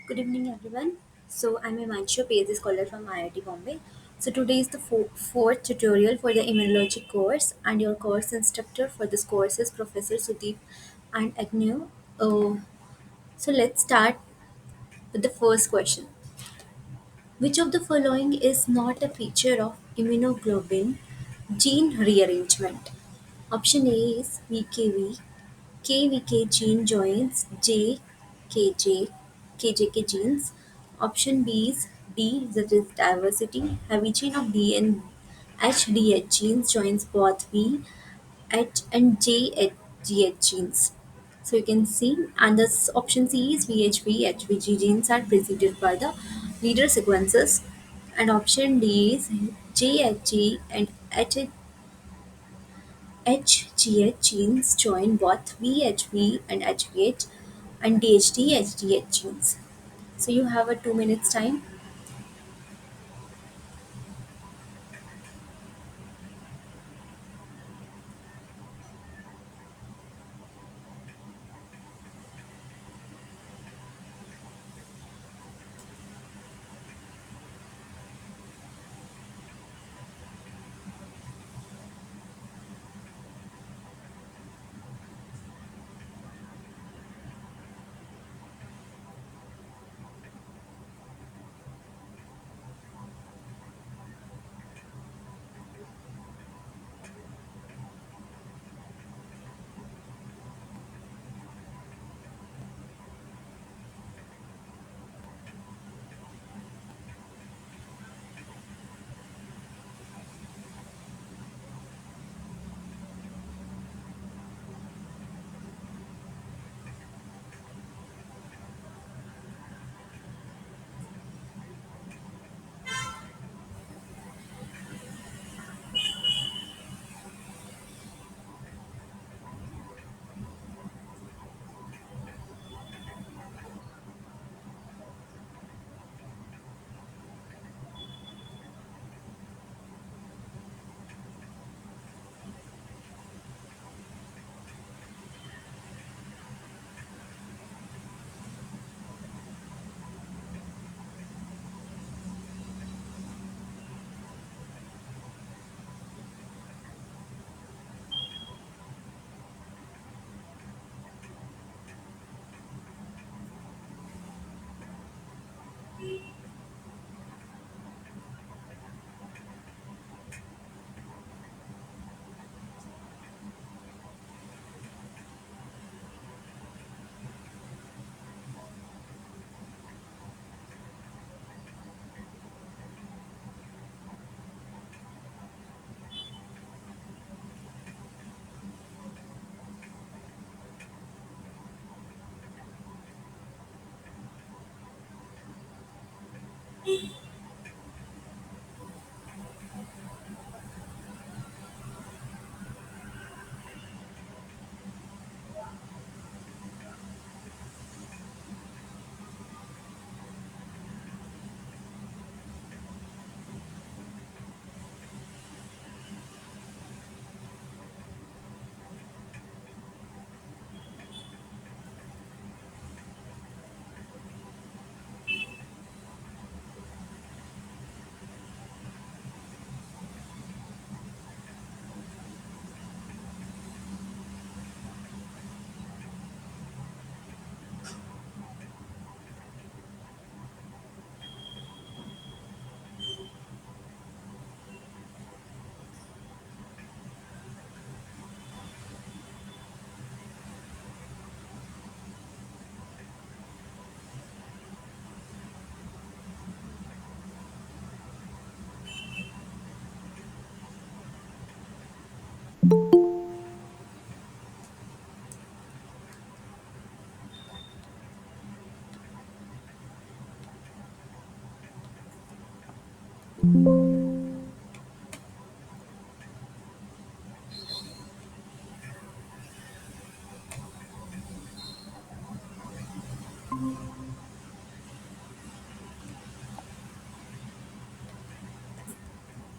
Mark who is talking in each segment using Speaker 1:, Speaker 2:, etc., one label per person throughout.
Speaker 1: Good evening, everyone. So, I'm Imanshu, PhD scholar from IIT Bombay. So, today is the fourth tutorial for the immunology course, and your course instructor for this course is Professor Sudeep and Agnew. Let's start with the first question. Which of the following is not a feature of immunoglobulin gene rearrangement? Option A is VKV, KVK gene joins KJK genes. Option B is D, that is diversity. Heavy chain of D and HDH genes joins both V, H and JHGH genes. So you can see, and this option C is VHV, HVG genes are preceded by the leader sequences. And option D is JHG and HGH genes join both VHV and HVH and DHD HDH genes. So you have a 2 minutes time.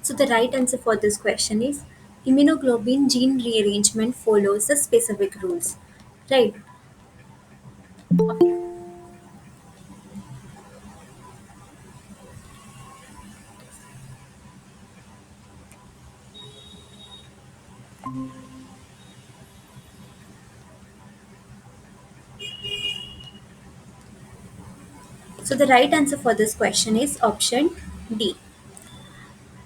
Speaker 1: So the right answer for this question is immunoglobulin gene rearrangement follows the specific rules. Right. So the right answer for this question is option D.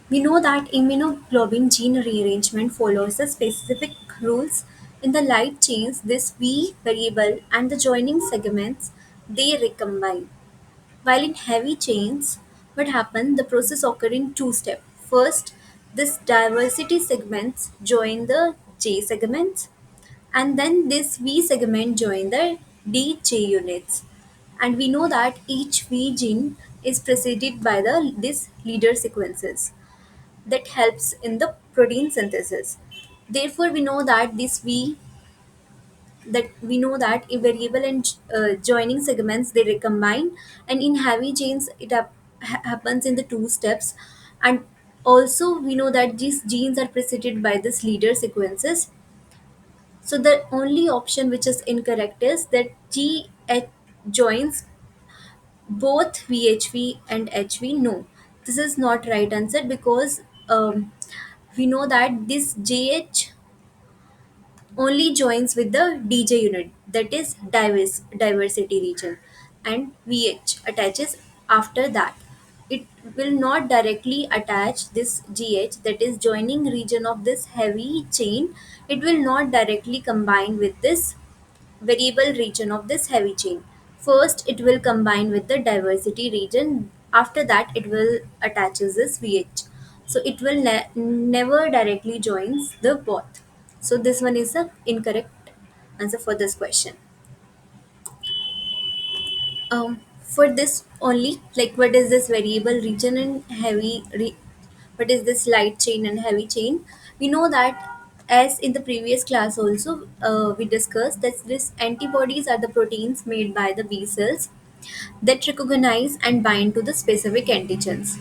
Speaker 1: We know that immunoglobulin gene rearrangement follows the specific rules in the light chains. This V variable and the joining segments they recombine. While in heavy chains, what happened? The process occurred in two steps. First, this diversity segments join the J segments, and then this V segment join the DJ units. And we know that each V gene is preceded by the this leader sequences that helps in the protein synthesis. Therefore, we know that a variable and joining segments they recombine, and in heavy chains happens in the two steps. And also we know that these genes are preceded by this leader sequences. So the only option which is incorrect is that GH joins both VHV and HV. No, this is not right answer because we know that this JH only joins with the DJ unit, that is diversity region, and VH attaches after that. It will not directly attach this GH, that is joining region of this heavy chain. It will not directly combine with this variable region of this heavy chain. First, it will combine with the diversity region. After that, it will attaches this VH. So it will never directly joins the both. So this one is the incorrect answer for this question. For this only, like what is this variable region and what is this light chain and heavy chain? We know that as in the previous class also we discussed that this antibodies are the proteins made by the B cells that recognize and bind to the specific antigens.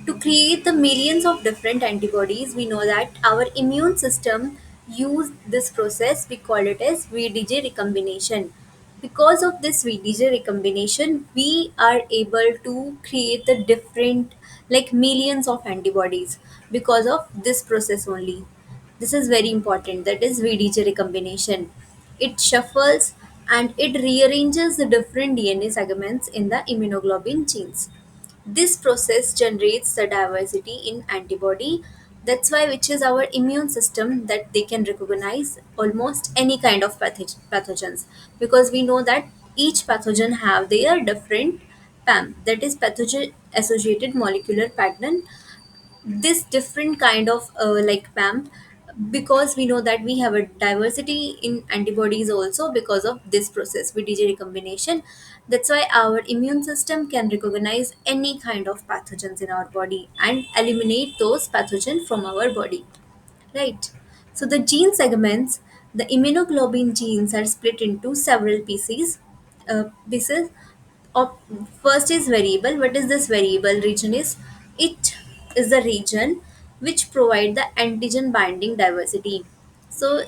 Speaker 1: To create the millions of different antibodies, we know that our immune system use this process. We call it as VDJ recombination. Because of this VDJ recombination, we are able to create the different, like millions of antibodies because of this process only. This is very important. That is VDJ recombination. It shuffles and it rearranges the different DNA segments in the immunoglobulin genes. This process generates the diversity in antibody. That's why which is our immune system that they can recognize almost any kind of pathogens, because we know that each pathogen have their different PAM, that is pathogen associated molecular pattern. This different kind of like PAM, because we know that we have a diversity in antibodies also because of this process VDJ recombination. That's why our immune system can recognize any kind of pathogens in our body and eliminate those pathogens from our body, right? So the gene segments, the immunoglobulin genes are split into several pieces of. First is variable. What is this variable region is? It is the region which provide the antigen binding diversity. So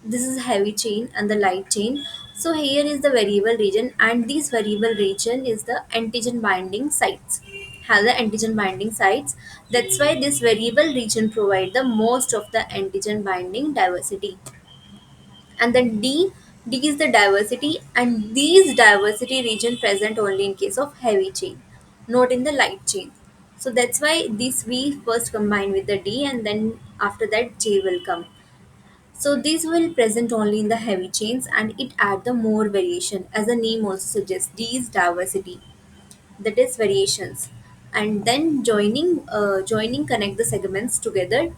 Speaker 1: this is heavy chain and the light chain. So here is the variable region, and this variable region is the antigen binding sites. Have the antigen binding sites. That's why this variable region provide the most of the antigen binding diversity. And then D is the diversity, and these diversity region present only in case of heavy chain, not in the light chain. So that's why this V first combine with the D, and then after that J will come. So these will present only in the heavy chains, and it add the more variation, as the name also suggests. D is diversity, that is variations. And then joining connect the segments together,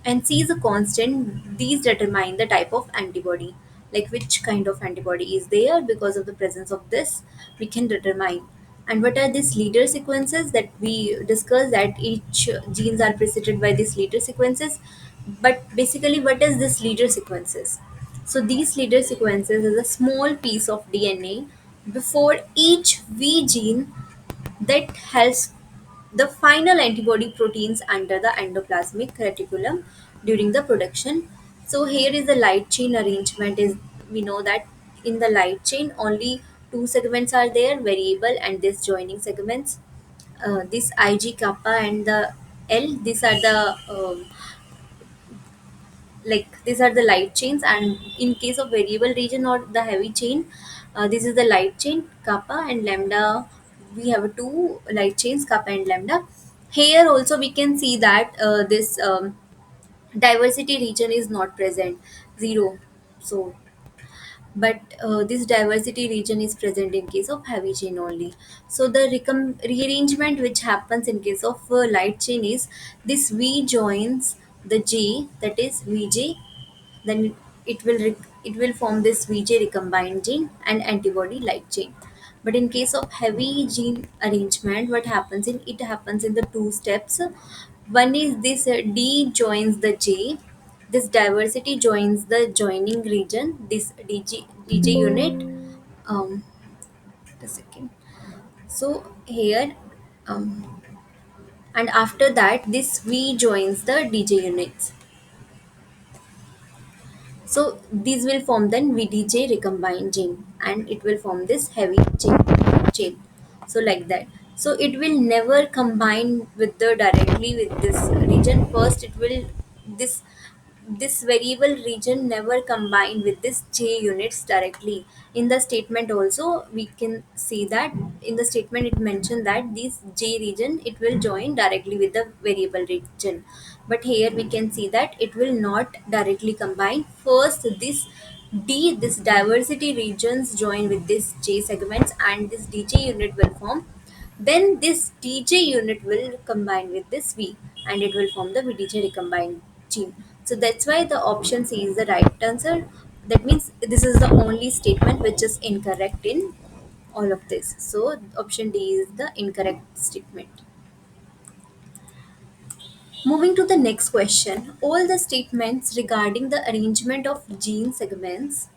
Speaker 1: and C is a constant. These determine the type of antibody, like which kind of antibody is there. Because of the presence of this, we can determine. And what are these leader sequences that we discussed, that each genes are preceded by these leader sequences. But basically, what is this leader sequences? So these leader sequences is a small piece of DNA before each V gene that helps the final antibody proteins under the endoplasmic reticulum during the production. So here is the light chain arrangement. Is we know that in the light chain only two segments are there, variable and this joining segments. This Ig kappa and the L, these are the like these are the light chains, and in case of variable region or the heavy chain, this is the light chain kappa and lambda. We have two light chains kappa and lambda. Here also we can see that this diversity region is not present, zero. So but this diversity region is present in case of heavy chain only. So the rearrangement which happens in case of light chain is this V joins the J, that is Vj, then it will form this Vj recombined gene and antibody light chain. But in case of heavy gene arrangement, what happens in it happens in the two steps. One is this D joins the J, this diversity joins the joining region, this DJ unit. Um, a second. So here, um, and after that, this V joins the DJ units. So these will form then VDJ recombined gene, and it will form this heavy chain. So like that. So it will never combine with the directly with this region. First, it will this this variable region never combine with this J units directly. In the statement also we can see that in the statement it mentioned that this J region it will join directly with the variable region, but here we can see that it will not directly combine. First this diversity regions join with this J segments and this DJ unit will form, then this DJ unit will combine with this V and it will form the VDJ recombined gene. So that's why the option C is the right answer. That means this is the only statement which is incorrect in all of this. So option D is the incorrect statement. Moving to the next question, all the statements regarding the arrangement of gene segments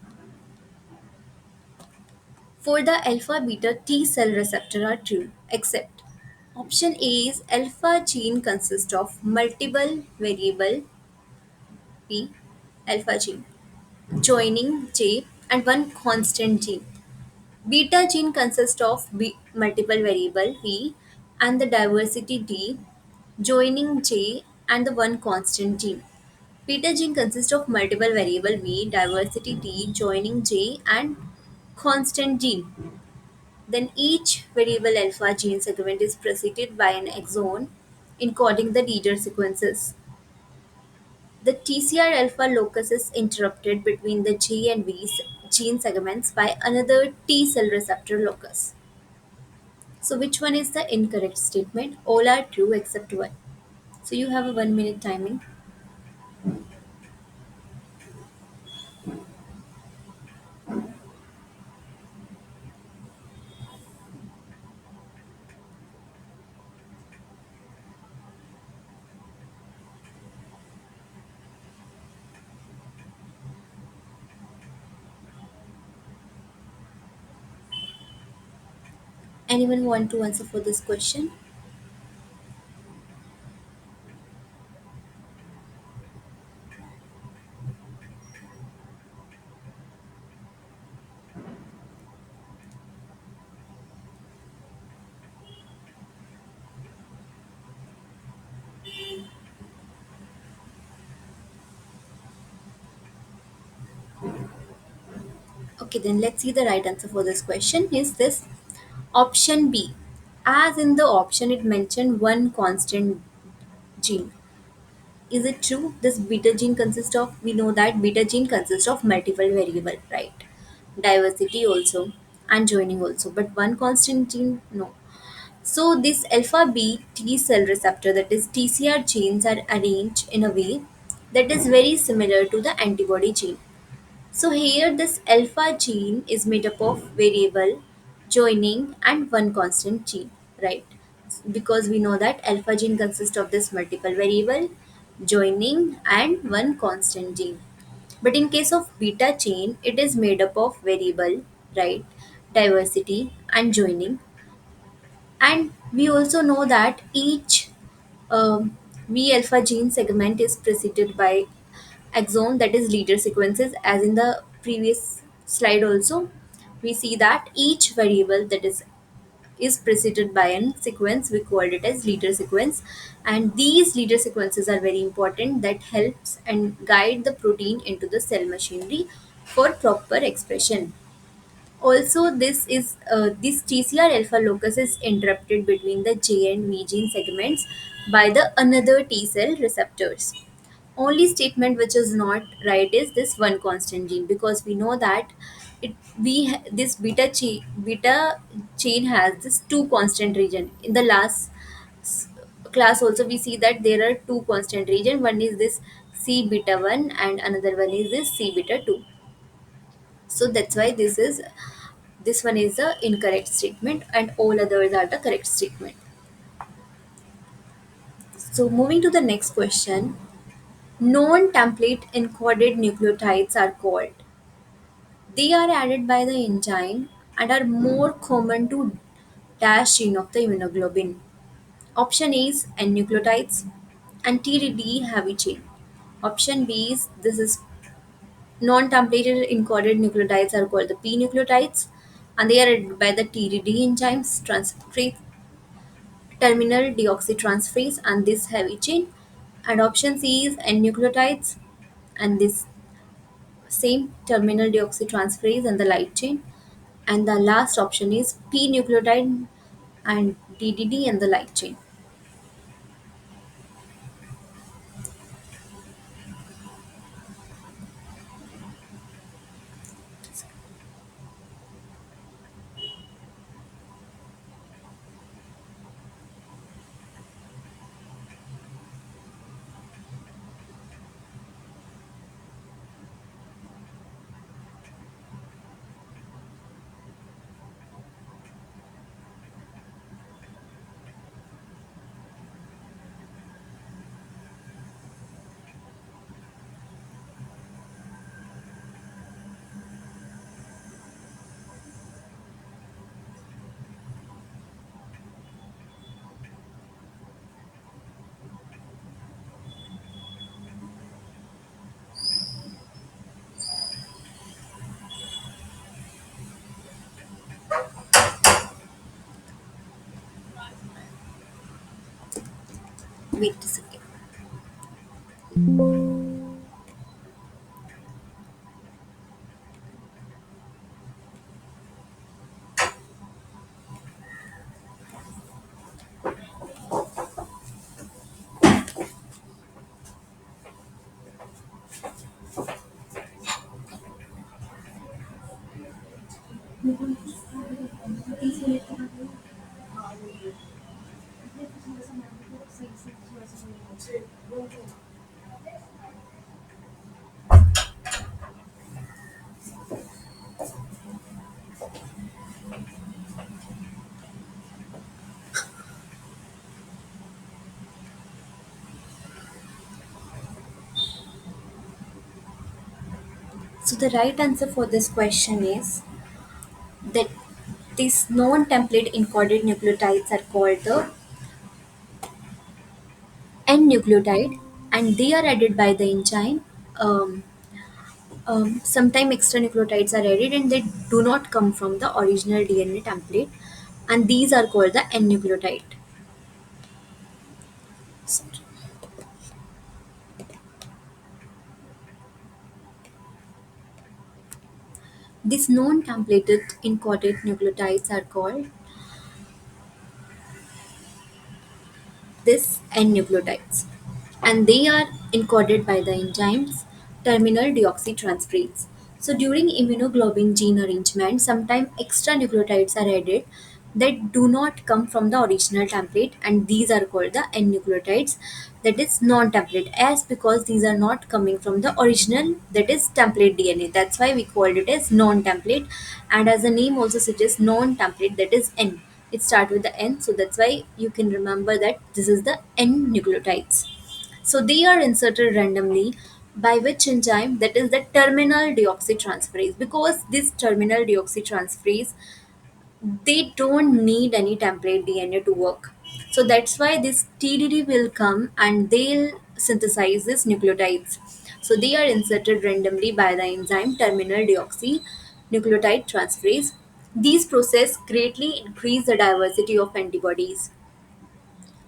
Speaker 1: for the alpha beta T cell receptor are true, except option A is alpha gene consists of multiple variable P alpha gene joining J and one constant gene. Beta gene consists of multiple variable V and the diversity D joining J and the one constant gene. Beta gene consists of multiple variable V, diversity D joining J and constant gene. Then each variable alpha gene segment is preceded by an exon encoding the leader sequences. The TCR alpha locus is interrupted between the G and V gene segments by another T cell receptor locus. So, which one is the incorrect statement? All are true except one. So, you have a 1 minute timing. Anyone want to answer for this question? Okay, then let's see the right answer for this question. Is this option B? As in the option, it mentioned one constant gene. Is it true? This beta gene consists of, we know that beta gene consists of multiple variable, right? Diversity also and joining also, but one constant gene, no. So this alpha B T cell receptor, that is TCR genes, are arranged in a way that is very similar to the antibody gene. So here this alpha gene is made up of variable, joining and one constant gene, right? Because we know that alpha gene consists of this multiple variable, joining and one constant gene. But in case of beta chain, it is made up of variable, right? Diversity and joining. And we also know that each V alpha gene segment is preceded by exon, that is leader sequences. As in the previous slide also we see that each variable that is preceded by an sequence, we called it as leader sequence. And these leader sequences are very important that helps and guide the protein into the cell machinery for proper expression. Also, this TCR alpha locus is interrupted between the J and V gene segments by the another T cell receptors. Only statement which is not right is this one constant gene, because we know that this beta chain has this two constant region. In the last s- class also we see that there are two constant region. One is this C beta 1 and another one is this C beta 2. So that's why this one is the incorrect statement and all others are the correct statement. So moving to the next question, non-template encoded nucleotides are called. They are added by the enzyme and are more common to dash gene of the immunoglobulin. Option A is N nucleotides and TDD heavy chain. Option B is this is non-templated encoded nucleotides are called the P nucleotides and they are added by the TDD enzymes transferase terminal deoxytransferase and this heavy chain. And option C is N nucleotides and this same terminal deoxytransferase and the light chain. And the last option is P nucleotide and DDD and the light chain. Wait a second. So the right answer for this question is that these non-template encoded nucleotides are called the N-nucleotide and they are added by the enzyme. Sometimes extra nucleotides are added and they do not come from the original DNA template, and these are called the N-nucleotide. These non-templated encoded nucleotides are called this N-nucleotides, and they are encoded by the enzymes terminal deoxytransferase. So during immunoglobulin gene arrangement, sometimes extra nucleotides are added that do not come from the original template, and these are called the N nucleotides, that is non-template, as because these are not coming from the original, that is template DNA. That's why we called it as non-template, and as the name also suggests, non-template, that is N. It starts with the N, so that's why you can remember that this is the N nucleotides. So they are inserted randomly by which enzyme, that is the terminal deoxytransferase, because this terminal deoxytransferase, they don't need any template DNA to work. So that's why this TDD will come and they'll synthesize these nucleotides. So they are inserted randomly by the enzyme terminal deoxynucleotide transferase. These process greatly increase the diversity of antibodies.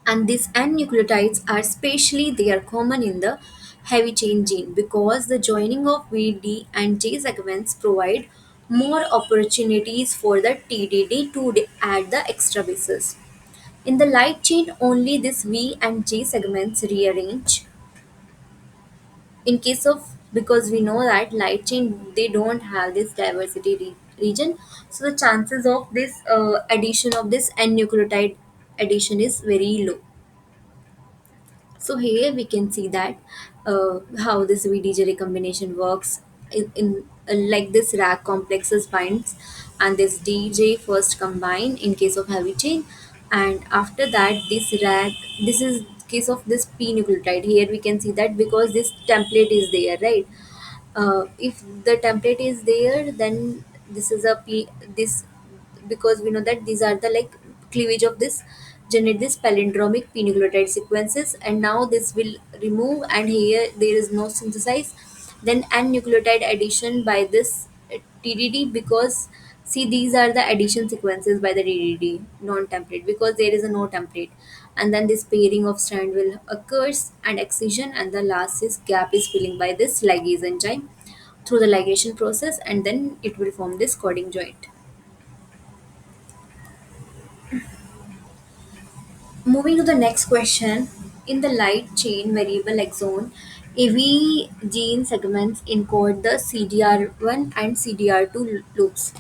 Speaker 1: And these N nucleotides are especially they are common in the heavy chain gene because the joining of VD and J segments provide more opportunities for the TDD to add the extra bases. In the light chain, only this V and J segments rearrange. In case of, because we know that light chain they don't have this diversity region, so the chances of this addition of this N nucleotide addition is very low. So here we can see that how this VDJ recombination works in like this RAG complexes binds and this DJ first combine in case of heavy chain, and after that this RAG, this is case of this P nucleotide. Here we can see that because this template is there, right? If the template is there, then this is a p this, because we know that these are the like cleavage of this generate this palindromic p-nucleotide sequences, and now this will remove and here there is no synthesize, then n nucleotide addition by this TDD, because see these are the addition sequences by the DDD non-template because there is a no template, and then this pairing of strand will occurs and excision, and the last is gap is filling by this ligase enzyme through the ligation process, and then it will form this coding joint. Moving to the next question, in the light chain variable exon, AV gene segments encode the CDR1 and CDR2 loops.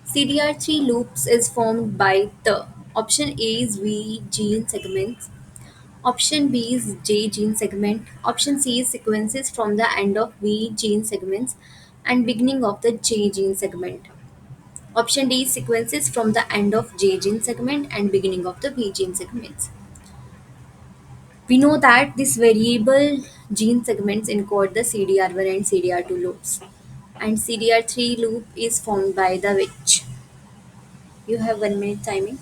Speaker 1: CDR3 loops is formed by the option A is V gene segments, option B is J gene segment, option C is sequences from the end of V gene segments and beginning of the J gene segment. Option D is sequences from the end of J gene segment and beginning of the V gene segments. We know that this variable gene segments encode the CDR1 and CDR2 loops, and CDR3 loop is formed by the which. You have 1 minute timing.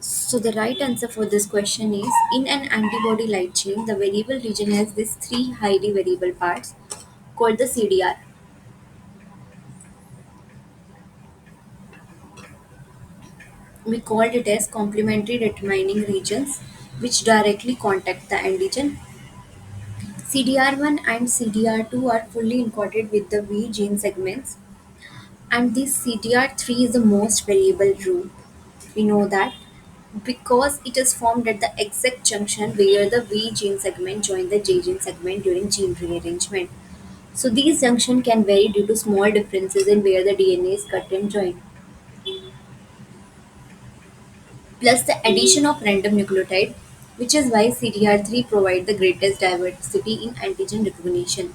Speaker 1: So the right answer for this question is in an antibody light chain, the variable region has these three highly variable parts called the CDR. We called it as complementary determining regions which directly contact the antigen. CDR1 and CDR2 are fully encoded with the V gene segments, and this CDR3 is the most variable group. We know that because it is formed at the exact junction where the V gene segment join the J gene segment during gene rearrangement. So these junctions can vary due to small differences in where the DNA is cut and joined, plus the addition of random nucleotide, which is why CDR3 provide the greatest diversity in antigen recognition.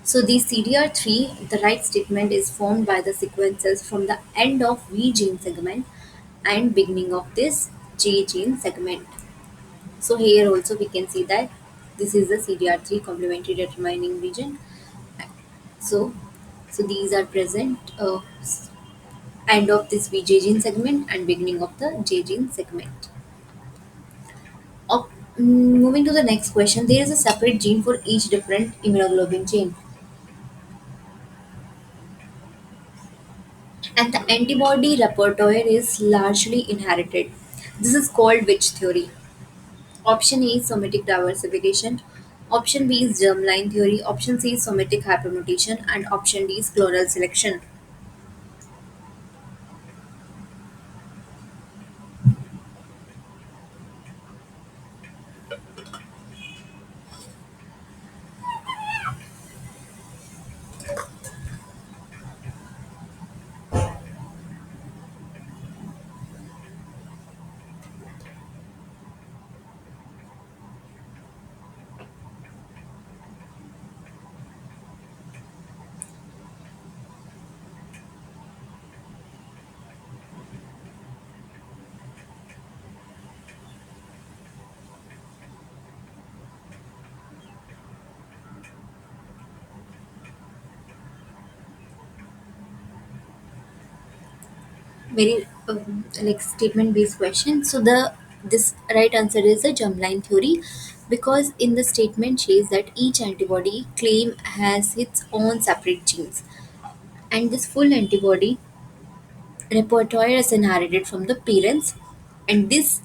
Speaker 1: So the CDR3, the right statement is formed by the sequences from the end of V gene segment and beginning of this J gene segment. So here also we can see that this is the CDR3 complementary determining region. So, so these are present end of this VJ gene segment and beginning of the J gene segment. Op- Moving to the next question, there is a separate gene for each different immunoglobulin gene, and the antibody repertoire is largely inherited. This is called which theory? Option A is somatic diversification, option B is germline theory, option C is somatic hypermutation, and option D is clonal selection. Very like statement based question. So the this right answer is the germline theory, because in the statement says that each antibody claim has its own separate genes, and this full antibody repertoire is inherited from the parents, and this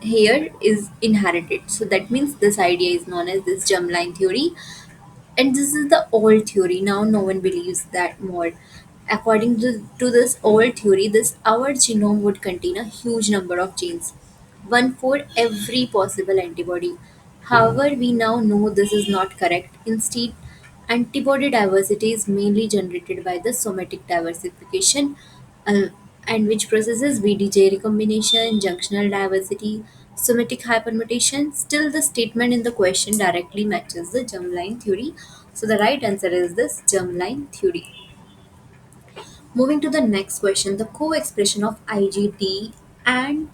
Speaker 1: here is inherited. So that means this idea is known as this germline theory, and this is the old theory. Now no one believes that more. According to this old theory, this our genome would contain a huge number of genes, one for every possible antibody. However, we now know this is not correct. Instead, antibody diversity is mainly generated by the somatic diversification, uh, and which processes VDJ recombination, junctional diversity, somatic hypermutation. Still, the statement in the question directly matches the germline theory. So the right answer is this germline theory. Moving to the next question, the co-expression of IgD and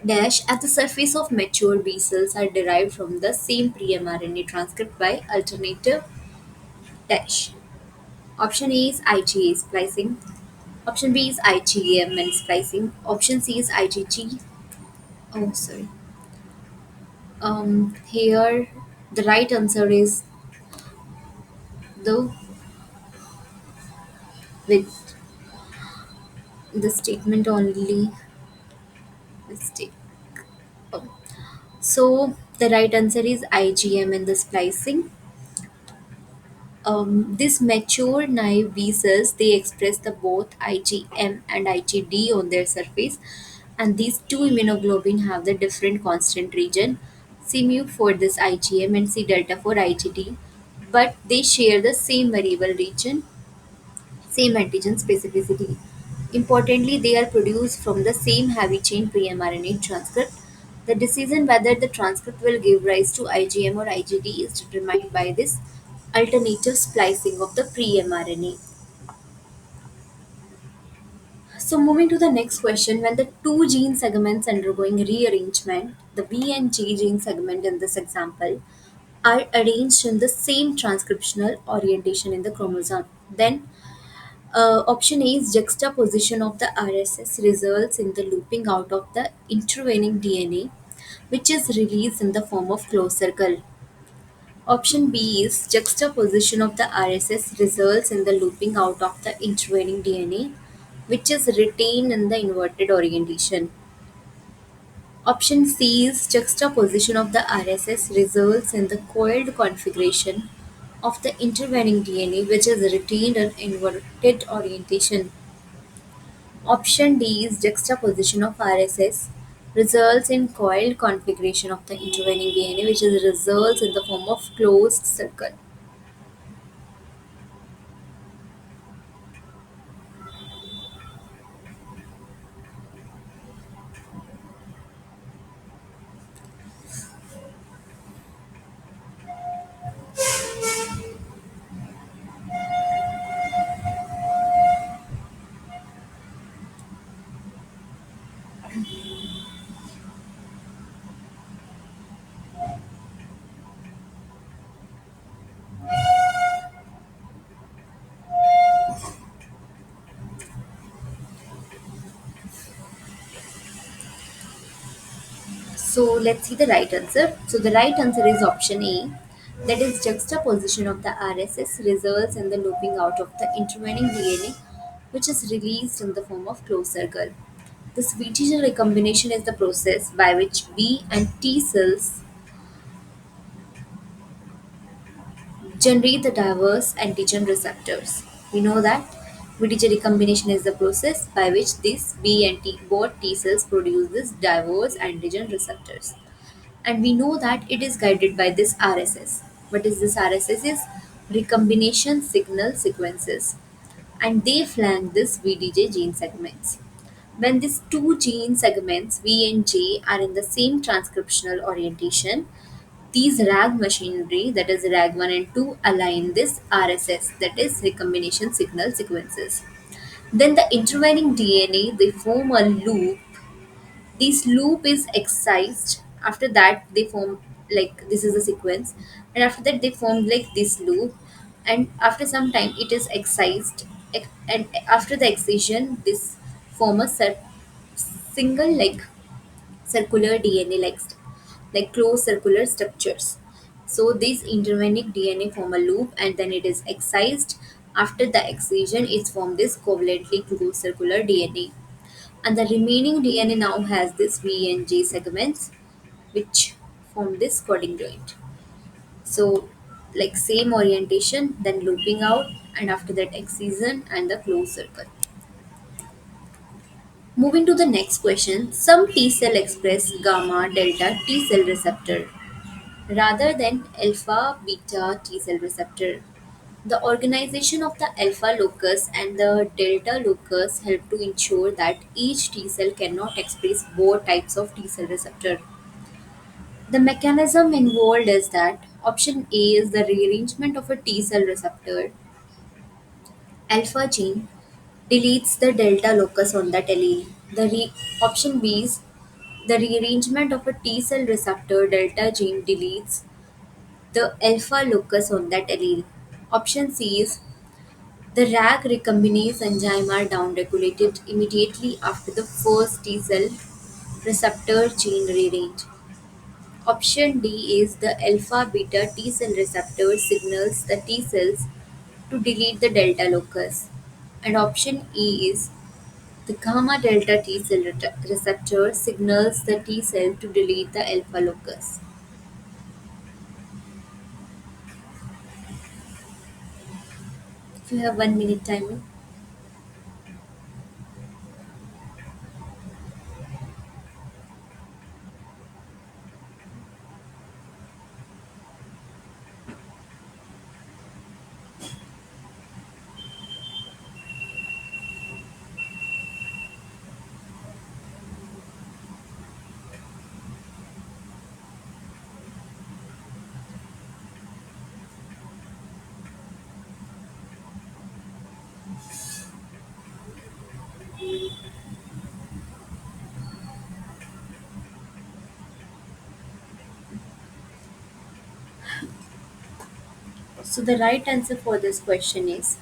Speaker 1: dash at the surface of mature B cells are derived from the same pre-mRNA transcript by alternative dash. Option A is IgA splicing. Option B is IgM and splicing. Option C is IgG. Oh, sorry. Here the right answer is the with the statement only mistake. Oh. So the right answer is IgM and the splicing. This mature naive B cells, they express the both IgM and IgD on their surface, and these two immunoglobulin have the different constant region, C mu for this IgM and C delta for IgD, but they share the same variable region, same antigen specificity. Importantly, they are produced from the same heavy chain pre-mRNA transcript. The decision whether the transcript will give rise to IgM or IgD is determined by this alternative splicing of the pre-mRNA. So moving to the next question, when the two gene segments undergoing rearrangement, the B and G gene segment in this example, are arranged in the same transcriptional orientation in the chromosome, then option A is juxtaposition of the RSS results in the looping out of the intervening DNA, which is released in the form of closed circle. Option B is juxtaposition of the RSS results in the looping out of the intervening DNA, which is retained in the inverted orientation. Option C is juxtaposition of the RSS results in the coiled configuration of the intervening DNA, which is retained in inverted orientation. Option D is juxtaposition of RSS results in coiled configuration of the intervening DNA, which is results in the form of closed circle. So let's see the right answer. So the right answer is option A. That is juxtaposition of the RSS results in the looping out of the intervening DNA, which is released in the form of closed circle. This VTG recombination is the process by which B and T cells generate the diverse antigen receptors. We know that VTG recombination is the process by which these B and T, both T cells produce these diverse antigen receptors. And we know that it is guided by this RSS. What is this RSS? Is recombination signal sequences, and they flank this VDJ gene segments. When these two gene segments V and J are in the same transcriptional orientation, these RAG machinery, that is RAG1 and 2, align this RSS, that is recombination signal sequences. Then the intervening DNA, they form a loop. This loop is excised. After that they form, like, this is the sequence, and after that they form like this loop, and after some time it is excised. And after the excision this form a single, like, circular DNA, like closed circular structures. So these intervening DNA form a loop and then it is excised. After the excision it's formed this covalently closed circular DNA, and the remaining DNA now has this V and J segments which form this coding joint. So, like, same orientation, then looping out, and after that excision and the closed circle. Moving to the next question, some T cell express gamma delta T cell receptor rather than alpha beta T cell receptor. The organization of the alpha locus and the delta locus help to ensure that each T cell cannot express both types of T cell receptor. The mechanism involved is that option A is the rearrangement of a T cell receptor alpha gene deletes the delta locus on that allele. Option B is the rearrangement of a T cell receptor delta gene deletes the alpha locus on that allele. Option C is the RAG recombinase enzyme are downregulated immediately after the first T cell receptor gene rearrange. Option D is the alpha beta T cell receptor signals the T cells to delete the delta locus. And option E is the gamma delta T cell receptor signals the T cell to delete the alpha locus. If you have 1 minute timer. So the right answer for this question is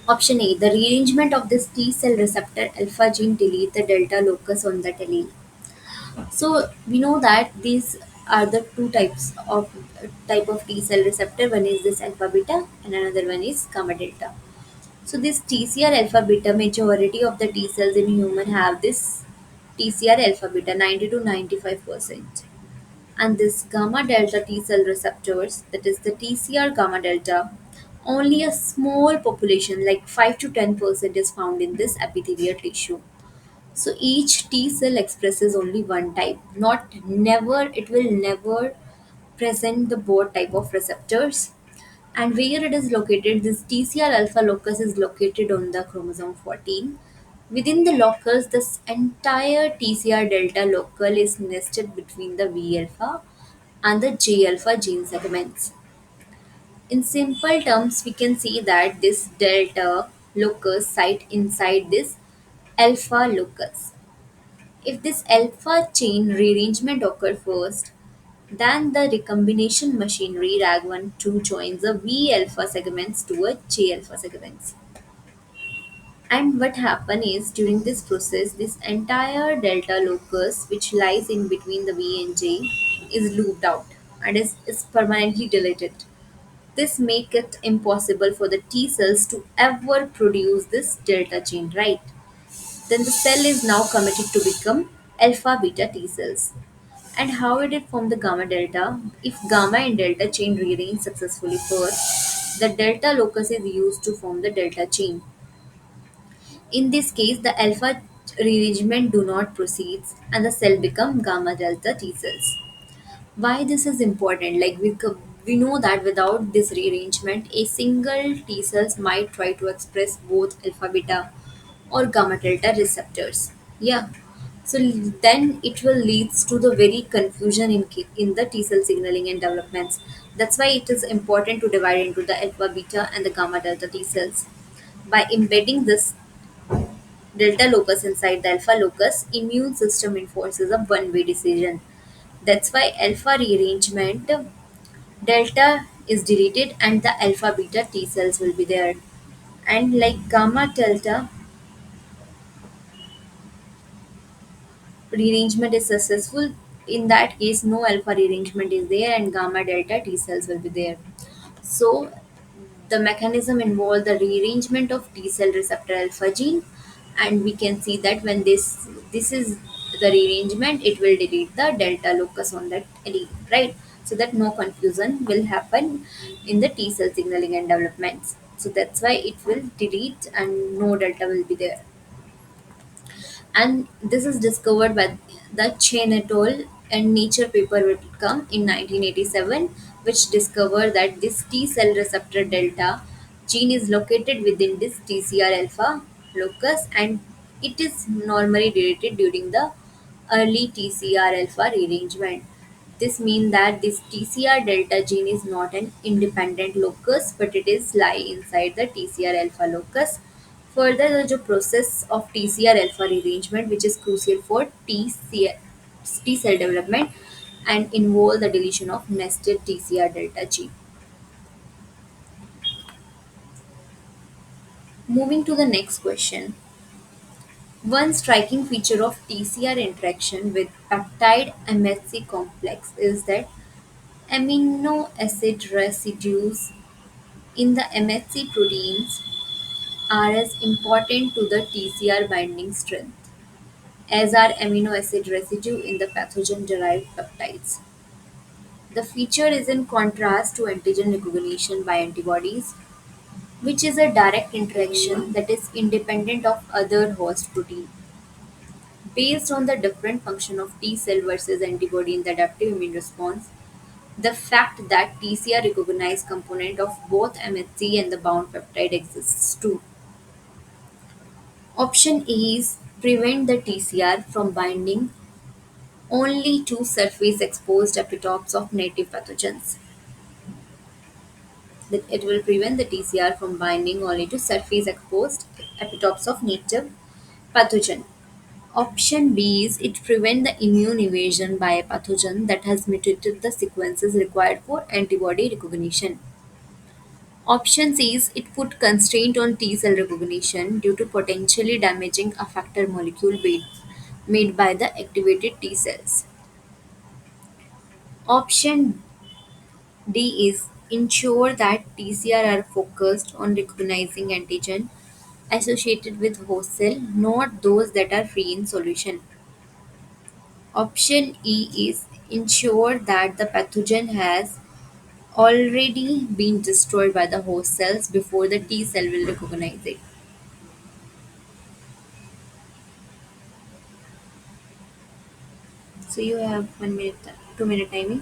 Speaker 1: option A. The rearrangement of this T cell receptor alpha gene delete the delta locus on that allele. So we know that these are the two type of T cell receptor. One is this alpha beta and another one is gamma delta. So this TCR alpha beta, majority of the T cells in human have this TCR alpha beta 90 to 95%. And this gamma delta T cell receptors, that is the TCR gamma delta, only a small population like 5 to 10% is found in this epithelial tissue. So each T cell expresses only one type, not never, it will never present the both type of receptors. And where it is located, this TCR alpha locus is located on the chromosome 14. Within the locus, this entire TCR delta local is nested between the V alpha and the J alpha gene segments. In simple terms, we can see that this delta locus site inside this alpha locus. If this alpha chain rearrangement occurs first, then the recombination machinery RAG1 2 joins the V alpha segments to a J alpha segments. And what happen is during this process, this entire delta locus which lies in between the V and J is looped out and is permanently deleted. This make it impossible for the T cells to ever produce this delta chain, right? Then the cell is now committed to become alpha beta T cells. And how it did form the gamma delta? If gamma and delta chain rearrange successfully first, the delta locus is used to form the delta chain. In this case, the alpha rearrangement do not proceed and the cell become gamma delta T cells. Why this is important? Like we know that without this rearrangement, a single T cells might try to express both alpha beta or gamma delta receptors. Yeah. So then it will leads to the very confusion in the T cell signaling and developments. That's why it is important to divide into the alpha beta and the gamma delta T cells. By embedding this delta locus inside the alpha locus, immune system enforces a one-way decision. That's why alpha rearrangement delta is deleted and the alpha beta T cells will be there. And like gamma delta rearrangement is successful, in that case no alpha rearrangement is there and gamma delta T cells will be there. So the mechanism involves the rearrangement of T cell receptor alpha gene, and we can see that when this is the rearrangement, it will delete the delta locus on that allele, right? So that no confusion will happen in the T cell signaling and developments. So that's why it will delete and no delta will be there. And this is discovered by the Chen et al. And Nature paper will come in 1987, which discovered that this T cell receptor delta gene is located within this TCR alpha locus, and it is normally deleted during the early TCR alpha rearrangement. This means that this TCR delta gene is not an independent locus, but it is lie inside the TCR alpha locus. Further, there's a process of TCR alpha rearrangement, which is crucial for T cell development and involve the deletion of nested TCR delta gene. Moving to the next question. One striking feature of TCR interaction with peptide MHC complex is that amino acid residues in the MHC proteins are as important to the TCR binding strength as are amino acid residue in the pathogen-derived peptides. The feature is in contrast to antigen recognition by antibodies, which is a direct interaction that is independent of other host protein. Based on the different function of T cell versus antibody in the adaptive immune response, the fact that TCR recognized component of both MHC and the bound peptide exists too. Option A is prevent the TCR from binding only to surface exposed epitopes of native pathogens. That it will prevent the TCR from binding only to surface exposed epitopes of native pathogen. Option B is it prevent the immune evasion by a pathogen that has mutated the sequences required for antibody recognition. Option C is it put constraint on T cell recognition due to potentially damaging effector molecule made by the activated T cells. Option D is ensure that TCR are focused on recognizing antigen associated with host cell, not those that are free in solution. Option E is ensure that the pathogen has already been destroyed by the host cells before the T cell will recognize it. So you have 1 minute, 2 minute timing.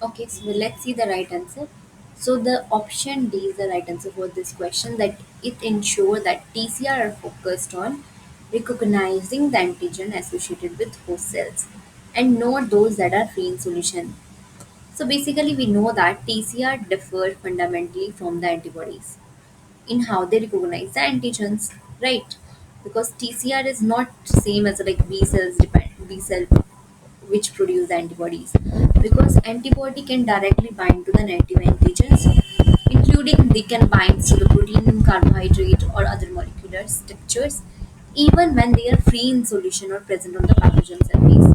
Speaker 1: Okay, so let's see the right answer. So the option D is the right answer for this question, that it ensures that TCR are focused on recognizing the antigen associated with host cells and not those that are free in solution. So basically we know that TCR differ fundamentally from the antibodies in how they recognize the antigens, right? Because TCR is not same as like B cell which produce the antibodies, because antibody can directly bind to the native antigens, including they can bind to the protein, carbohydrate, or other molecular structures. Even when they are free in solution or present on the pathogen surface,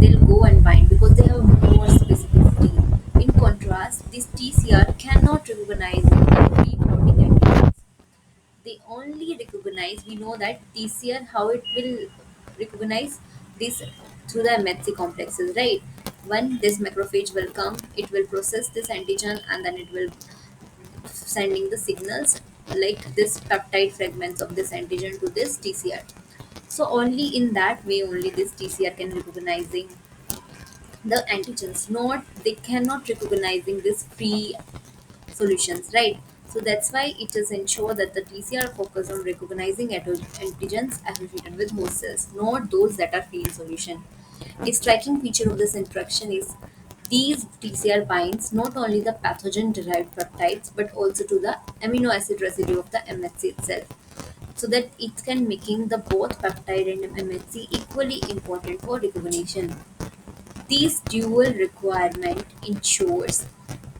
Speaker 1: they'll go and bind because they have more specificity. In contrast, this TCR cannot recognize the free floating antigens. They only recognize, we know that TCR, how it will recognize this through the MHC complexes, right? When this macrophage will come, it will process this antigen and then it will sending the signals like this peptide fragments of this antigen to this TCR. So only in that way only this TCR can recognizing the antigens. Not they cannot recognizing this free solutions, right? So that's why it is ensure that the TCR focus on recognizing antigens associated with host cells, not those that are free in solution. A striking feature of this interaction is these TCR binds not only the pathogen-derived peptides but also to the amino acid residue of the MHC itself, so that it can making the both peptide and MHC equally important for recognition. This dual requirement ensures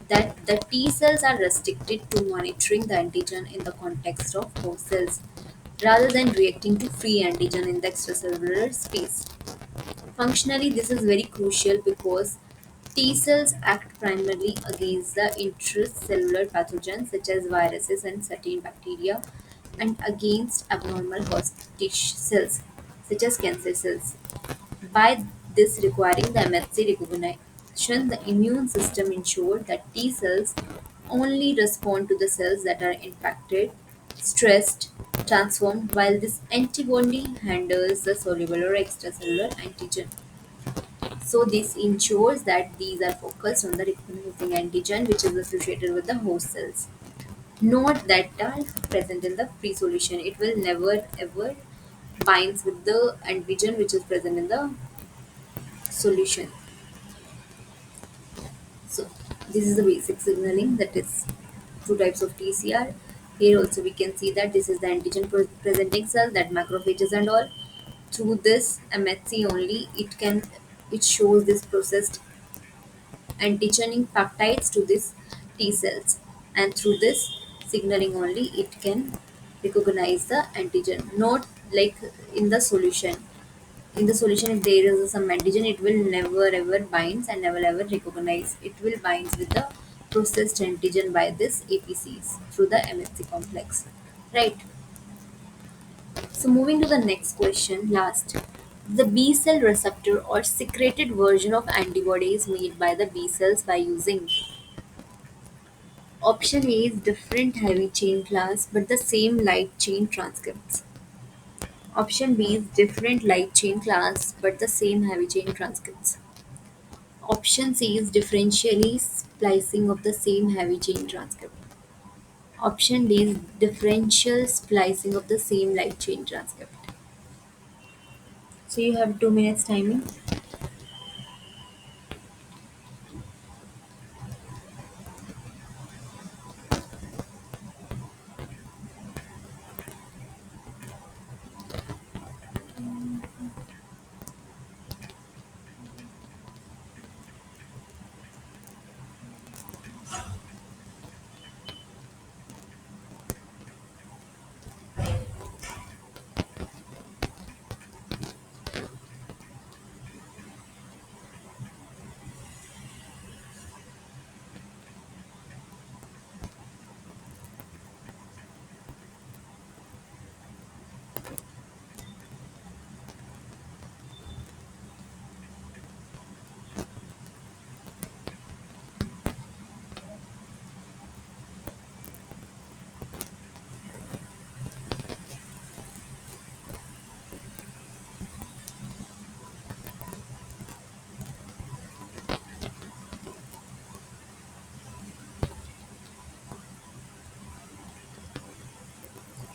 Speaker 1: that the T cells are restricted to monitoring the antigen in the context of host cells rather than reacting to free antigen in the extracellular space. Functionally, this is very crucial because T cells act primarily against the intracellular pathogens such as viruses and certain bacteria, and against abnormal host tissue cells such as cancer cells. By this requiring the MHC recognition, the immune system ensures that T cells only respond to the cells that are infected, stressed, transformed, while this antibody handles the soluble or extracellular antigen. So this ensures that these are focused on the recognizing antigen which is associated with the host cells, not that are present in the free solution. It will never ever binds with the antigen which is present in the solution. So this is the basic signaling, that is two types of TCR. Here also we can see that this is the antigen presenting cell, that macrophages and all. Through this MHC only it shows this processed antigenic peptides to this T cells, and through this signaling only it can recognize the antigen, not like in the solution. In the solution, if there is some antigen, it will never ever binds and never ever recognize. It will binds with the processed antigen by this APCs through the MHC complex, right? So moving to the next question, last. The B cell receptor or secreted version of antibody is made by the B cells by using option A is different heavy chain class but the same light chain transcripts. Option B is different light chain class but the same heavy chain transcripts. Option C is differentially splicing of the same heavy chain transcript. Option D is differential splicing of the same light chain transcript. So you have 2 minutes timing.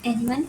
Speaker 1: Anyone?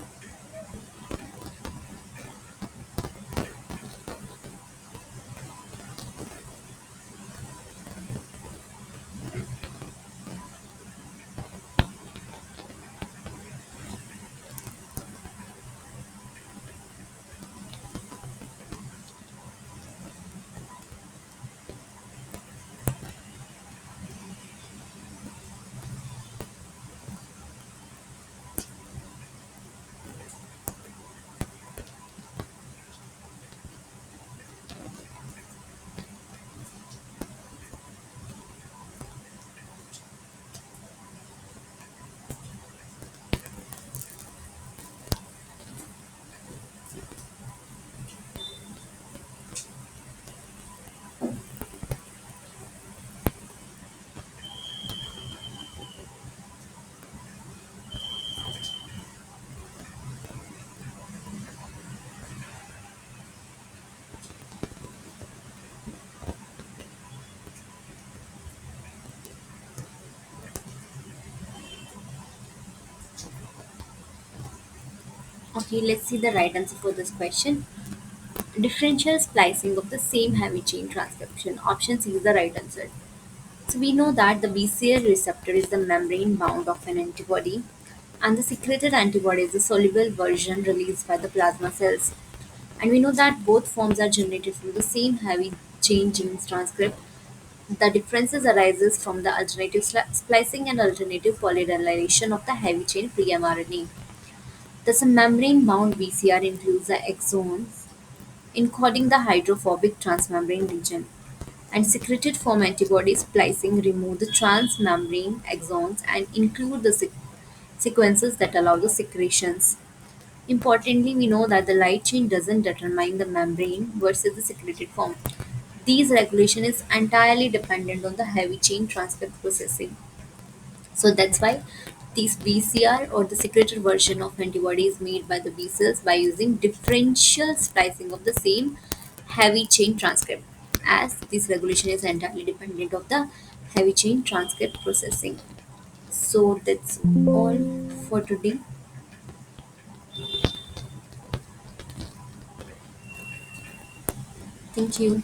Speaker 1: Okay, let's see the right answer for this question. Differential splicing of the same heavy chain transcription. Option C is the right answer. So we know that the BCL receptor is the membrane bound of an antibody, and the secreted antibody is the soluble version released by the plasma cells. And we know that both forms are generated from the same heavy chain genes transcript. The differences arises from the alternative splicing and alternative polyrylation of the heavy chain pre-mRNA. Thus, a membrane-bound BCR includes the exons encoding the hydrophobic transmembrane region, and secreted form antibody splicing remove the transmembrane exons and include the sequences that allow the secretions. Importantly, we know that the light chain doesn't determine the membrane versus the secreted form. These regulation is entirely dependent on the heavy chain transcript processing. So that's why these BCR or the secreted version of antibody is made by the B cells by using differential splicing of the same heavy chain transcript, as this regulation is entirely dependent of the heavy chain transcript processing. So that's all for today. Thank you.